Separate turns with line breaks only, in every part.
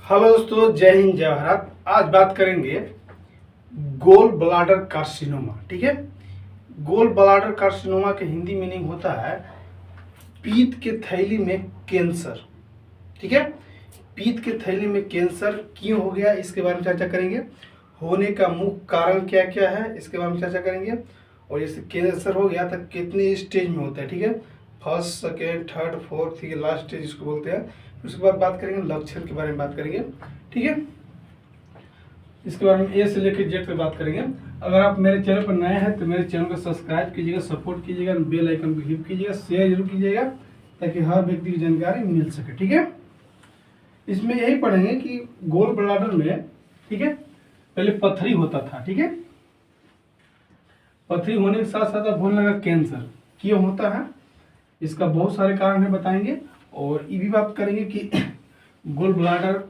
Hello दोस्तों, जय हिंद जय भारत। आज बात करेंगे गोल ब्लाडर कार्सिनोमा। ठीक है, गोल ब्लाडर कार्सिनोमा के हिंदी मीनिंग होता है पीत के थैली में कैंसर। ठीक है, पीत के थैली में कैंसर क्यों हो गया इसके बारे में चर्चा करेंगे। होने का मुख्य कारण क्या क्या है इसके बारे में चर्चा करेंगे। और जैसे कैंसर हो गया तो कितने स्टेज में होता है। ठीक है, फर्स्ट, सेकेंड, थर्ड, फोर्थ, ठीक है, लास्ट स्टेज इसको बोलते हैं। उसके बाद बात करेंगे लक्षण के बारे में बात करेंगे। ठीक है, इसके बारे में ए से लेकर जेड तक बात करेंगे। अगर आप मेरे चैनल पर नए हैं तो मेरे चैनल को सब्सक्राइब कीजिएगा, सपोर्ट कीजिएगा, बेल आइकन को क्लिक कीजिएगा, शेयर जरूर कीजिएगा ताकि हर व्यक्ति की जानकारी मिल सके। ठीक है, इसमें यही पढ़ेंगे कि गोल ब्लाडर में, ठीक है, पहले पथरी होता था। ठीक है, पथरी होने के साथ साथ आप बोलने लगा कैंसर क्यों होता है, इसका बहुत सारे कारण है बताएंगे। और ये भी बात करेंगे कि गोल ब्लाडर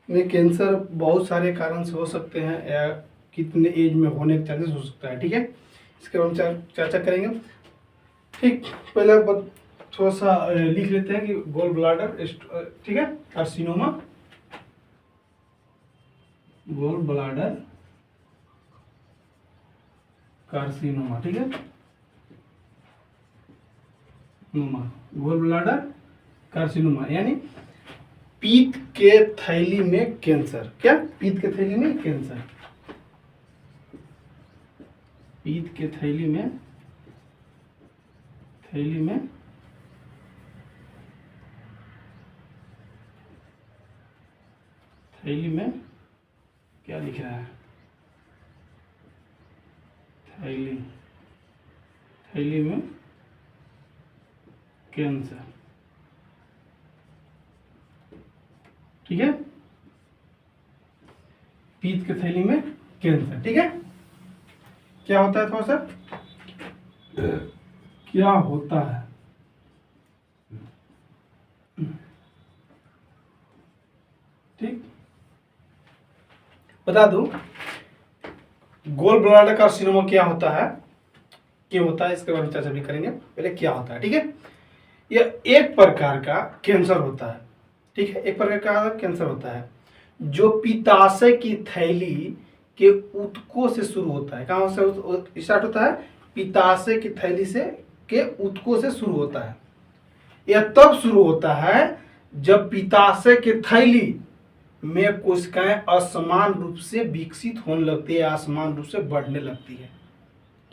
में कैंसर बहुत सारे कारण से हो सकते हैं या कितने एज में होने के चांसेस हो सकता है। ठीक है, इसके बारे में चर्चा करेंगे। ठीक, पहले थोड़ा सा लिख लेते हैं कि गोल ब्लाडर, ठीक है, कार्सिनोमा, गोल ब्लाडर कार्सिनोमा। ठीक है, गोल ब्लाडर कार्सिनोमा यानी पीत के थैली में कैंसर। क्या, पीत के थैली में कैंसर, पीत के थैली में क्या लिख रहा है, थैली में कैंसर। ठीक है, पीत के थैली में कैंसर। ठीक है, क्या होता है, थोड़ा सा क्या होता है। ठीक, बता दूं गोल ब्लाडर कार्सिनोमा क्या होता है, क्यों होता है, इसके बारे में चर्चा भी करेंगे। पहले क्या होता है। ठीक है, यह एक प्रकार का कैंसर होता है। ठीक है, एक प्रकार का कैंसर होता है जो पित्ताशय की थैली के ऊतकों से शुरू होता है। कहां से स्टार्ट होता है, पित्ताशय की थैली से के ऊतकों से शुरू होता है। यह तब शुरू होता है जब पित्ताशय की थैली में कोशिकाएं असमान रूप से विकसित होने लगती है, असमान रूप से बढ़ने लगती है।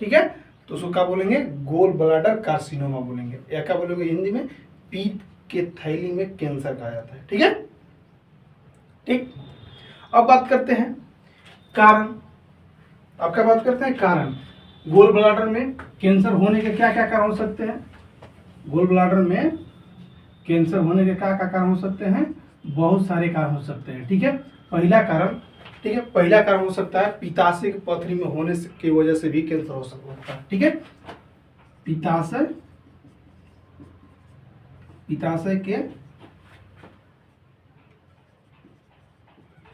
ठीक है, तो उसको क्या बोलेंगे, गोल ब्लाडर कार्सिनोमा बोलेंगे, या क्या बोलेंगे हिंदी में, पीत के थैली में कैंसर कहा जाता है। ठीक है, ठीक, अब बात करते हैं कारण। अब क्या बात करते हैं, कारण। गोल ब्लाडर में कैंसर होने के क्या क्या कारण हो सकते हैं। गोल ब्लाडर में कैंसर होने के क्या क्या कारण हो सकते हैं, बहुत सारे कारण हो सकते हैं। ठीक है, पहला कारण, ठीक है, पहला कारण हो सकता है पित्ताशय की पथरी में होने की वजह से भी कैंसर हो सकता है। ठीक है, पित्ताशय के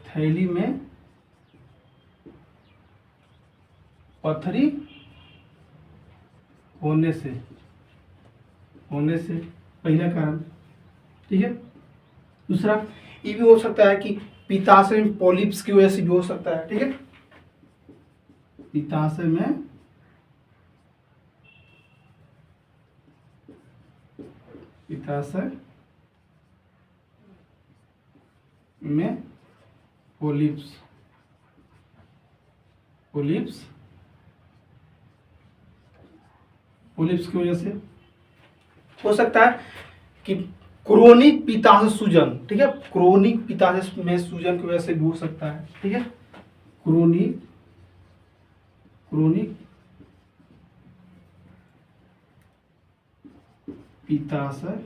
थैली में पथरी होने से पहला कारण। ठीक है, दूसरा ये भी हो सकता है कि पित्ताशय में पॉलिप्स की वजह से भी हो सकता है। ठीक है, पित्ताशय में पॉलिप्स की वजह से हो सकता है कि क्रोनिक पित्ताशय सूजन। ठीक है, क्रोनिक पित्ताशय में सूजन की वजह से भी हो सकता है। ठीक है, क्रोनिक पित्ताशय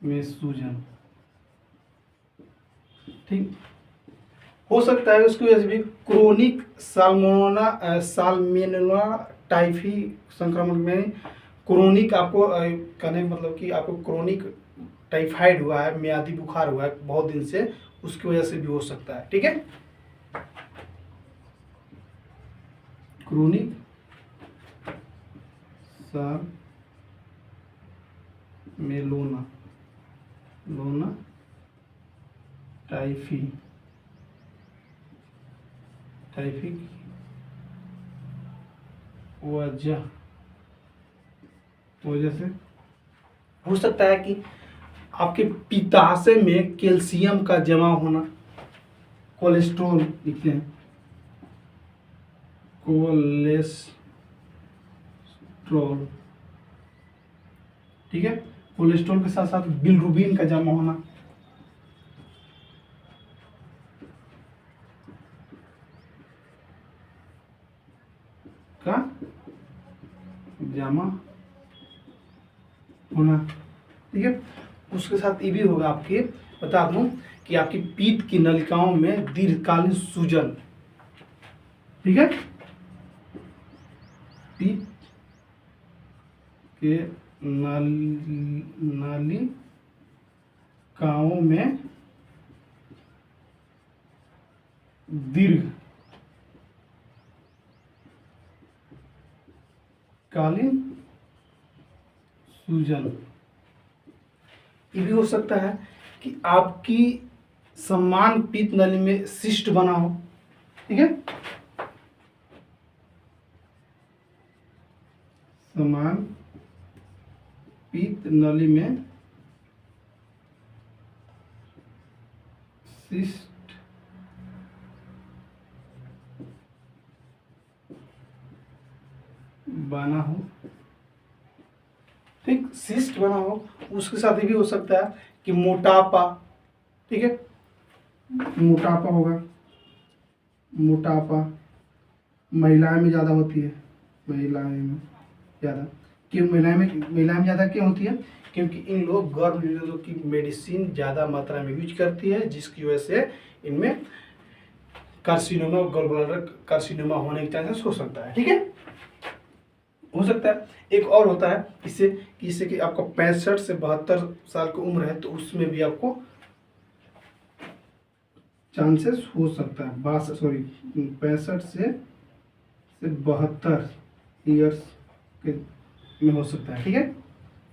में सूजन, ठीक, हो सकता है उसकी वजह से भी क्रोनिक साल्मोनेला टाइफी संक्रमण में क्रोनिक आपको कहने का मतलब कि आपको क्रोनिक टाइफाइड हुआ है, मियादी बुखार हुआ है बहुत दिन से, उसकी वजह से भी हो सकता है। ठीक है, क्रोनिक साल्मोनेला लोना टाइफी टाइफी वजह से हो सकता है कि आपके पित्ताशय में कैल्शियम का जमा होना, कोलेस्ट्रॉल लिखते हैं, कोलेस्ट्रॉल, ठीक है। कोलेस्ट्रॉल के साथ साथ बिलिरुबिन का जमा होना, का जमा होना, ठीक है। उसके साथ ये भी होगा, आपके बता दूं कि आपकी पीत की नलिकाओं में दीर्घकालीन सूजन, ठीक है। पीत के नलिकाओं में दीर्घकालीन सूजन। ये भी हो सकता है कि आपकी समान पीत नली में सिस्ट बना हो, ठीक है। समान पीत नली में सिस्ट बना हो, ठीक, सिस्ट बना हो। उसके साथ ये भी हो सकता है कि मोटापा, ठीक है, मोटापा होगा। मोटापा महिलाएं में ज़्यादा होती है, महिलाएं में ज़्यादा क्यों, महिलाएं में ज़्यादा क्यों होती है? क्योंकि इन लोग गर्भ निरोधक की मेडिसिन ज़्यादा मात्रा में यूज करती है, जिसकी वजह से इनमें कार्सिनोमा, गॉल ब्लैडर कार्सिनोमा होने के चांसेस हो सकता है, ठीक है। हो सकता है एक और होता है इससे कि आपको 65 से 72 साल की उम्र है, तो उसमें भी आपको चांसेस हो सकता है, 65 से 72 ईयर्स के में हो सकता है, ठीक है।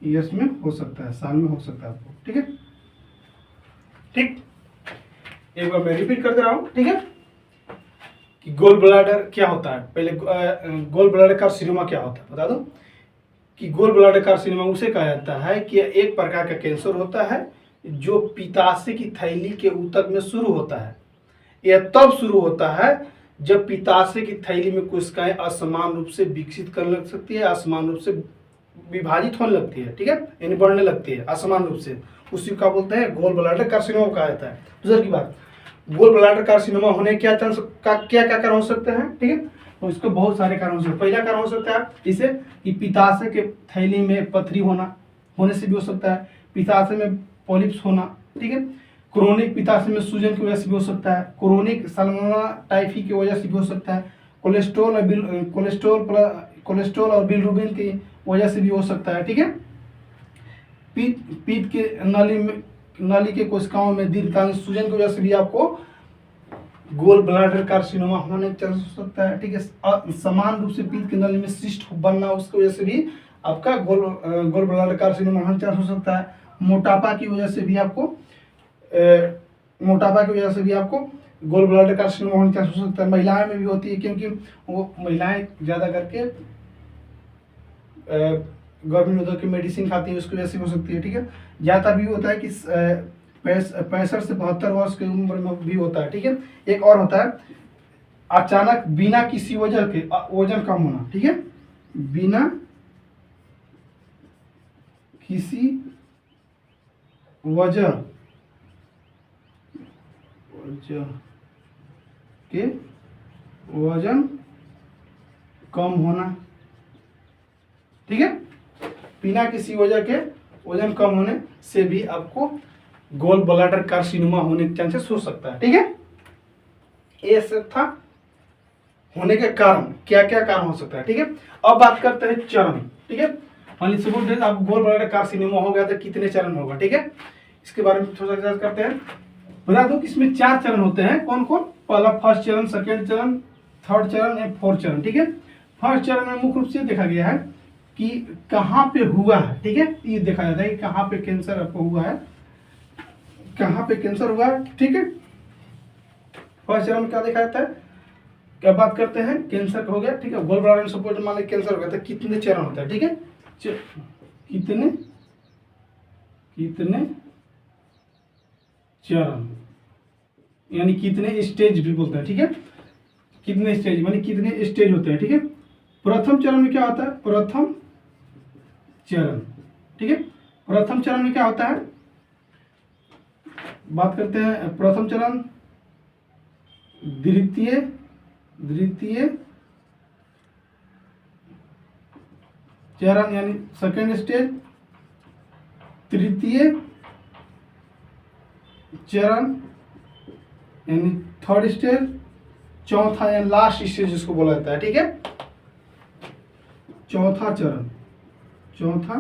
ईयर्स में हो सकता है, साल में हो सकता है आपको, ठीक है। ठीक, एक बार मैं रिपीट कर दे रहा हूँ, ठीक है, कि गोल ब्लैडर क्या होता है। पहले गोल ब्लैडर कार्सिनोमा क्या होता है बता दो। कि गोल ब्लैडर कार्सिनोमा उसे कहा जाता है कि एक प्रकार का कैंसर होता है जो पित्ताशय की थैली के ऊतक में शुरू होता है। यह तब शुरू होता है जब पित्ताशय की थैली में कोशिकाएं असमान रूप से विकसित करने लग सकती है, असमान रूप से विभाजित होने लगती है, ठीक है, यानी बढ़ने लगती है असमान रूप से, उसी का बोलते हैं गोल ब्लैडर कार्सिनोमा कहा जाता है। दूसरी बात, गोल ब्लैडर कार्सिनोमा होने क्या चांस का क्या क्या कारण हो सकते हैं, ठीक है। तो इसको बहुत सारे कारण हो सकते हैं। पहला कारण हो सकता है इसे कि पित्ताशय के थैली में पथरी होने से भी हो सकता है, पित्ताशय में पॉलिप्स होना, ठीक है, क्रोनिक पित्ताशय में सूजन की वजह से भी हो सकता है, क्रोनिक सल्मोनेला टाइफी की वजह से भी हो सकता है, कोलेस्ट्रॉल और बिलिरुबिन की वजह से भी हो सकता है, ठीक है। पीत के नली के कोशिकाओं में दीर्घकालीन सूजन की वजह से भी आपको गोल ब्लैडर कार्सिनोमा होने का चांस हो सकता है, ठीक है। समान रूप से पीत की नली में सिस्ट बनना, उसकी वजह से भी आपका गोल ब्लैडर कार्सिनोमा होने का चांस हो सकता है। मोटापा की वजह से भी आपको गोल ब्लैडर कार्सिनोमा होने का चांस हो सकता है। महिलाएं में भी होती है, क्योंकि वो महिलाएं ज़्यादा करके गर्भ निरोधक की मेडिसिन खाती है, उसकी वजह से हो सकती है, ठीक है। ज़्यादा भी होता है कि 65 से 72 वर्ष की उम्र में भी होता है, ठीक है। एक और होता है अचानक बिना किसी वजह के वजन कम होना, ठीक है, बिना किसी वजह के वजन कम होना, ठीक है। बिना किसी वजह के वजन कम होने से भी आपको गोल ब्लैडर कार्सिनोमा होने के चांसेस हो सकता है, ठीक है। ये सब था होने के कारण, क्या क्या कारण हो सकता है, ठीक है। अब बात करते हैं चरण, ठीक है। मान लीजिए सपोज आप गोल ब्लैडर कार्सिनोमा हो गया तो कितने चरण होगा, ठीक है, इसके बारे में थोड़ा सा करते हैं। बता दूं कि इसमें 4 चरण होते हैं। कौन कौन? पहला फर्स्ट चरण, सेकेंड चरण, थर्ड चरण एंड फोर्थ चरण, ठीक है। फर्स्ट चरण में मुख्य रूप से देखा गया है कि कहाँ पे हुआ है, ठीक है, ये देखा जाता है कि कहाँ पे कैंसर आपको हुआ है, कहाँ पे कैंसर हुआ, ठीक है। फर्स्ट चरण में क्या देखा जाता है, क्या बात करते हैं, कैंसर हो गया, ठीक है। गोल ब्लैडर में सपोज मान लीजिए कैंसर हो गया तो कितने चरण होता है, ठीक है। कितने कितने चरण यानी कितने स्टेज भी बोलते हैं, ठीक है। कितने स्टेज मानी कितने स्टेज होते हैं, ठीक है। प्रथम चरण में क्या होता है, प्रथम चरण, ठीक है। प्रथम चरण में क्या होता है, बात करते हैं प्रथम चरण, द्वितीय द्वितीय चरण यानी सेकेंड स्टेज, तृतीय चरण यानी थर्ड स्टेज, चौथा यानी लास्ट स्टेज जिसको बोला जाता है, ठीक है। चौथा चरण, चौथा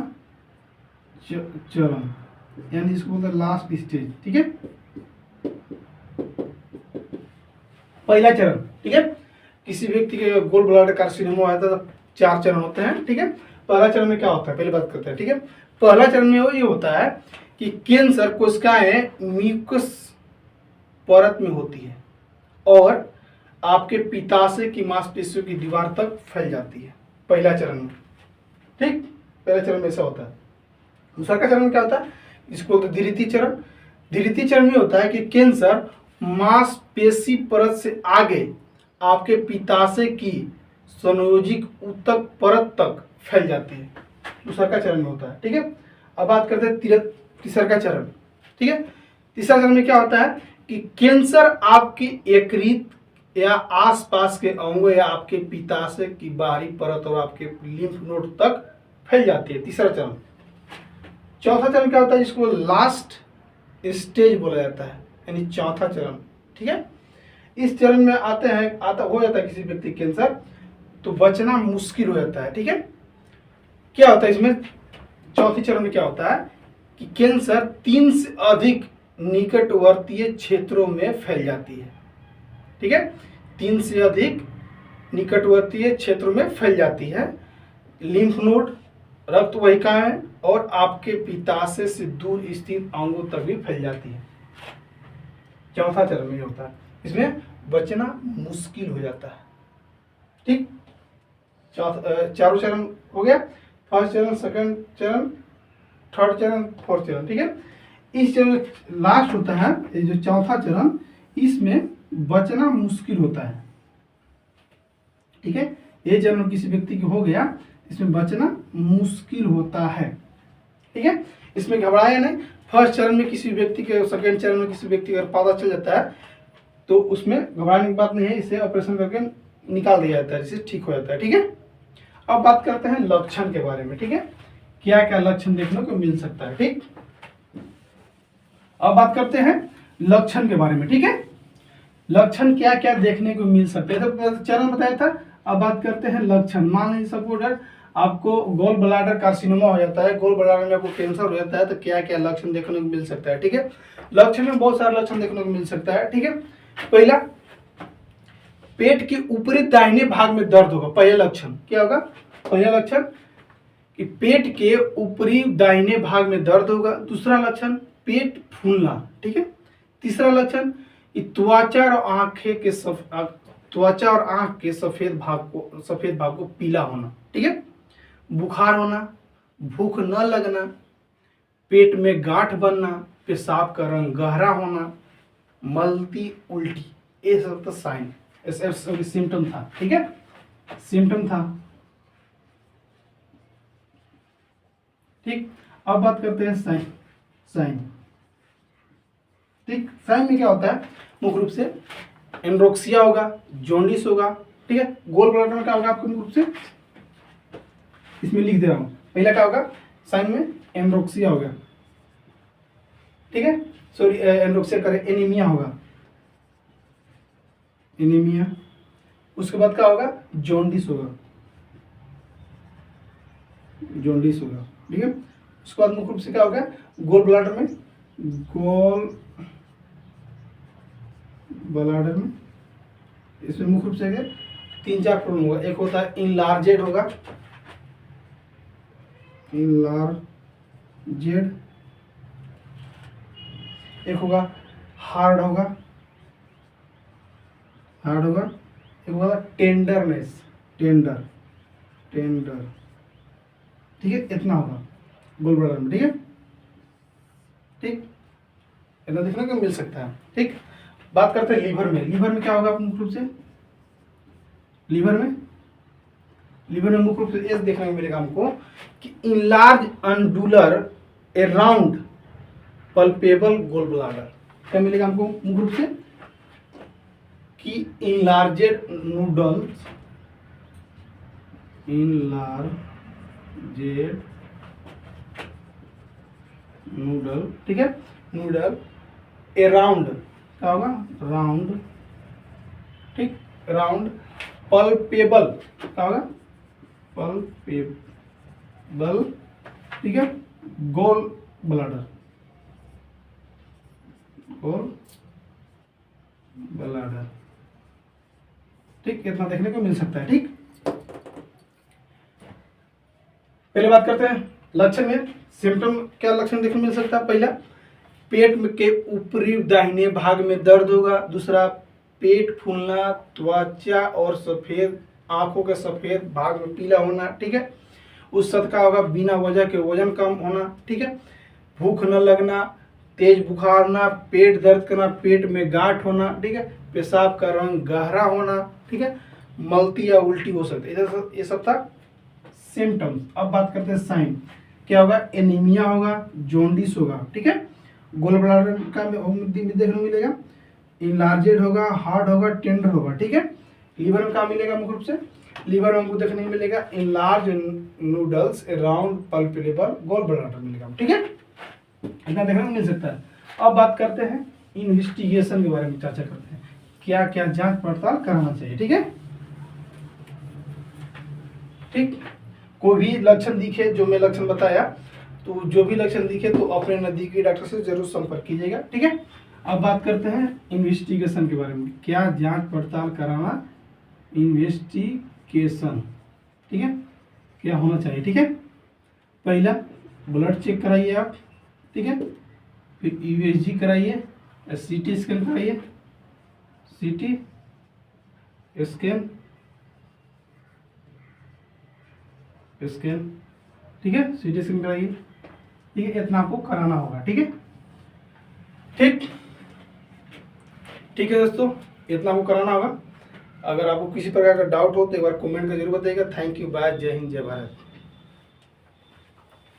चरण यानी इसको बोलते हैं लास्ट स्टेज, ठीक है। पहला चरण, ठीक है। किसी व्यक्ति के गोल ब्लैडर कार्सिनोमा होता है तो 4 चरण होते हैं, ठीक है। पहला चरण में क्या होता है पहले बात करते हैं, ठीक है। पहला चरण में ये होता है कि कैंसर कोशिकाएं म्यूकस परत में होती है और आपके पित्ताशय की मांसपेशियों की दीवार तक फैल जाती है, पहला चरण में, ठीक। पहला चरण में ऐसा होता है। दूसरा का चरण में क्या होता है, इसको बोलते हैं द्वितीय चरण। द्वितीय चरण में होता है कि कैंसर मांसपेशी परत से आगे आपके पित्ताशय की संयोजिक ऊतक परत तक फैल जाती है, दूसरा का चरण में होता है, ठीक है। अब बात करते हैं तीसरा का चरण, ठीक है। तीसरा चरण में क्या होता है कि कैंसर आपकी यकृत या आसपास के अंगों या आपके पित्ताशय की बाहरी परत और आपके लिम्फ नोड तक फैल जाती है, तीसरा चरण। चौथा चरण क्या होता है, जिसको लास्ट स्टेज बोला जाता है यानी चौथा चरण, ठीक है। इस चरण में हो जाता है किसी व्यक्ति कैंसर तो बचना मुश्किल हो जाता है, ठीक है। क्या होता है इसमें, चौथे चरण में क्या होता है कि कैंसर 3 से अधिक निकटवर्तीय क्षेत्रों में फैल जाती है, ठीक है। 3 से अधिक निकटवर्तीय क्षेत्रों में फैल जाती है, लिम्फ नोड, रक्त वाहिकाएं और आपके पित्ताशय से दूर स्थित अंगों तक भी फैल जाती है, चौथा चरण में होता है। इसमें बचना मुश्किल हो जाता है, ठीक। चारों चरण हो गया, फर्स्ट चरण, सेकंड चरण, थर्ड चरण, फोर्थ चरण, ठीक है। इस चरण लास्ट होता है ये जो चौथा चरण, इसमें बचना मुश्किल होता है, ठीक है। ये चरण किसी व्यक्ति की हो गया, इसमें बचना मुश्किल होता है, ठीक है। इसमें घबराया नहीं, फर्स्ट चरण में किसी व्यक्ति के, सेकंड चरण में किसी व्यक्ति का पता चल जाता है तो उसमें घबराने की बात नहीं है, इसे ऑपरेशन करके निकाल दिया जाता है, जिससे ठीक हो जाता है, ठीक है। अब बात करते हैं लक्षण के बारे में, ठीक है। क्या क्या लक्षण देखने को मिल सकता है, ठीक। अब बात करते हैं लक्षण के बारे में, ठीक है। लक्षण क्या क्या देखने को मिल सकते हैं, तो चरण बताया था। अब बात करते हैं लक्षण। मान लीजिए सपोज आपको गोल ब्लैडर कार्सिनोमा हो जाता है, गोल ब्लैडर में आपको कैंसर हो जाता है तो क्या क्या लक्षण देखने को मिल सकता है, ठीक है। लक्षण में बहुत सारे लक्षण देखने को मिल सकता है, ठीक है। पहला, पेट के ऊपरी दाहिने भाग में दर्द होगा, पहला लक्षण क्या होगा, पहला लक्षण कि पेट के ऊपरी दाहिने भाग में दर्द होगा। दूसरा लक्षण, पेट फूलना, ठीक है। तीसरा लक्षण, त्वचा और आंख के सफेद भाग को पीला होना, ठीक है। बुखार होना, भूख न लगना, पेट में गांठ बनना, पेशाब का रंग गहरा होना, मलती उल्टी, ये सब तो साइन सिम्टम था, ठीक है, सिम्टम था, ठीक। अब बात करते हैं साइन, ठीक। साइन में क्या होता है, मुख्य रूप से एनोरेक्सिया होगा, जॉन्डिस होगा, ठीक है। गोल ब्लैडर में क्या होगा आपको मुख्य रूप से, इसमें लिख दे रहा हूं, पहला क्या होगा साइन में, एनोरेक्सिया होगा, ठीक है। सॉरी, एनोरेक्सिया करे, एनीमिया होगा, एनीमिया। उसके बाद क्या होगा, जॉन्डिस होगा, जॉन्डिस होगा, ठीक है। उसके बाद मुख्य रूप से क्या होगा, गोल ब्लैडर में, गोल ब्लैडर में इसमें मुख्य रूप से 3-4 प्रॉब्लम होगा। एक होता है इनलार्जेड होगा, इनलार्जेड, एक होगा हार्ड होगा, हार्ड होगा, एक होगा टेंडरनेस, टेंडर, टेंडर, ठीक है, इतना होगा गोल ब्लैडर में, ठीक है, ठीक, इतना देखने को मिल सकता है, ठीक। बात करते हैं लीवर में। लीवर में क्या होगा मुख्य रूप से, लीवर में, लीवर में मुख्य रूप से ये देखने को मिलेगा हमको कि enlarge अनडुलर around palpebral gall bladder. क्या मिलेगा हमको मुख्य रूप से कि इनलार्जेड नूडल्स, इनलार्जेड नूडल, ठीक है, नूडल अराउंड, क्या होगा, राउंड, ठीक, राउंड पल्पेबल, क्या होगा, पल्पेबल, ठीक है, गोल ब्लाडर, गोल ब्लाडर, ठीक, इतना देखने को मिल सकता है, ठीक। पहले बात करते हैं लक्षण में, सिम्टम क्या लक्षण देखने को मिल सकता है। पहला, पेट में के ऊपरी दाहिने भाग में दर्द होगा। दूसरा, पेट फूलना, त्वचा और सफेद आंखों के सफेद भाग में पीला होना, ठीक है। उस सद का होगा बिना वजह के वजन कम होना, ठीक है। भूख न लगना, तेज बुखार ना, पेट दर्द करना, पेट में गांठ होना, ठीक है। पेशाब का रंग गहरा होना, ठीक है। मलती या उल्टी हो सकती है, ये सब था सिम्टम्स। अब बात करते हैं साइन। क्या होगा, एनीमिया होगा, जॉन्डिस होगा, ठीक है। गोल ब्लैडर का देखने को मिलेगा, इनलार्जेड होगा, हार्ड होगा, टेंडर होगा, ठीक है। लीवर में क्या मिलेगा मुख्य रूप से, लीवर में हमको देखने को मिलेगा enlarge noodles around palpebral gall bladder मिलेगा, ठीक है। इतना देखने को मिल सकता है। अब बात करते हैं इन्वेस्टिगेशन के बारे में, चर्चा करते हैं क्या क्या जांच पड़ताल करना चाहिए, ठीक है, ठीक। कोई भी लक्षण दिखे, जो मैं लक्षण बताया, तो जो भी लक्षण दिखे तो अपने नजदीकी डॉक्टर से जरूर संपर्क कीजिएगा, ठीक है। अब बात करते हैं इन्वेस्टिगेशन के बारे में, क्या जांच पड़ताल कराना, इन्वेस्टिगेशन, ठीक है, क्या होना चाहिए, ठीक है। पहला, ब्लड चेक कराइए आप, ठीक है। फिर यूएसजी कराइए, सीटी स्कैन कराइए, सीटी स्कैन, स्कैन, ठीक है, सीटी स्कैन कराइए, ठीक है। इतना आपको कराना होगा, ठीक है, ठीक, ठीक है दोस्तों, इतना आपको कराना होगा। अगर आपको किसी प्रकार का डाउट हो तो एक बार कमेंट में जरूर बताइएगा। थैंक यू, बाय, जय हिंद, जय भारत।